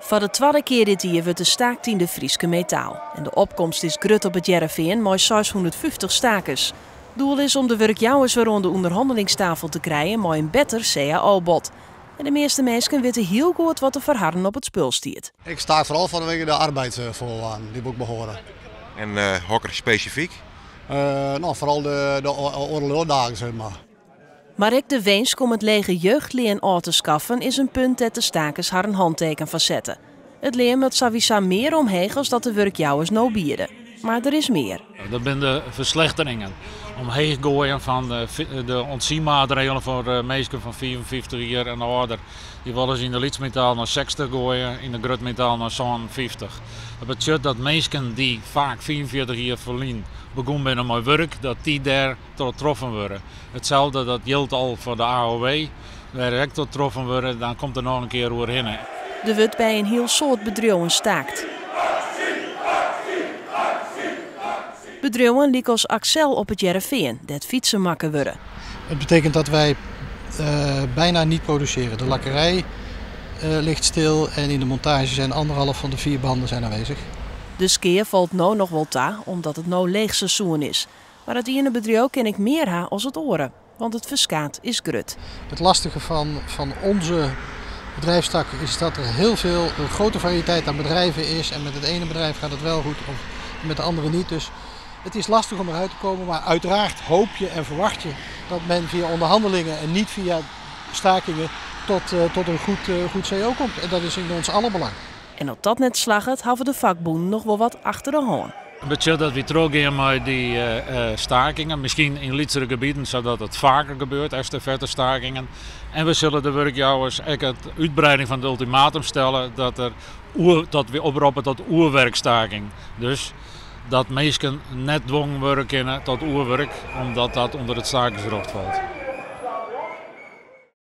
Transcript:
Voor de tweede keer dit jaar wordt de staakt in de Frieske metaal. En de opkomst is grut op het Jereveen met 650 stakers. Doel is om de werkjouwers weer rond de onderhandelingstafel te krijgen met een beter CAO-bod. En de meeste mensen weten heel goed wat de verharden op het spul stiert. Ik sta vooral vanwege de arbeidsvoorwaarden die moet behoren. En hokker specifiek? Vooral de oorlogsdagen, zeg maar. Maar ook de wens om het lege jeugdleen aan te schaffen is een punt dat de stakers haar een handteken van zetten. Het leer moet sowieso meer omheen als dat de werkjouwers nou bieden. Maar er is meer. Dat zijn de verslechteringen. Omheen gooien van de ontzienmaatregelen voor mensen van 54 jaar en ouder. Die willen ze in de lidsmetaal naar 60 gooien, in de grutmetaal naar 50. Dat betekent dat mensen die vaak 44 jaar verliezen begonnen zijn met werk, dat die daar tot getroffen worden. Hetzelfde dat geldt al voor de AOW. Waar ik tot getroffen worden, dan komt er nog een keer overheen. Er wordt bij een heel soort bedrijven staakt. Bedrijven lijken als Axel op het Jereveen, dat fietsen makken worden. Het betekent dat wij bijna niet produceren. De lakkerij ligt stil en in de montage zijn 1,5 van de 4 banden zijn aanwezig. De skeer valt nou nog wel ta, omdat het nou leeg seizoen is. Maar het ene bedrijf ken ik meer ha als het oren, want het verskaat is grut. Het lastige van onze bedrijfstak is dat er een grote variëteit aan bedrijven is. En met het ene bedrijf gaat het wel goed, of met de andere niet. Dus het is lastig om eruit te komen, maar uiteraard hoop je en verwacht je dat men via onderhandelingen en niet via stakingen tot een goed CO komt. En dat is in ons aller belang. En op dat net slagget hebben de vakbonden nog wel wat achter de hand. Het betekent dat we teruggaan met die stakingen, misschien in lietsere gebieden, zodat het vaker gebeurt, estafette stakingen. En we zullen de werkjouwers ook het uitbreiding van het ultimatum stellen dat we oproepen tot oerwerkstaking. Dus dat mensen net dwongen worden tot oerwerk, omdat dat onder het stakingsrecht valt.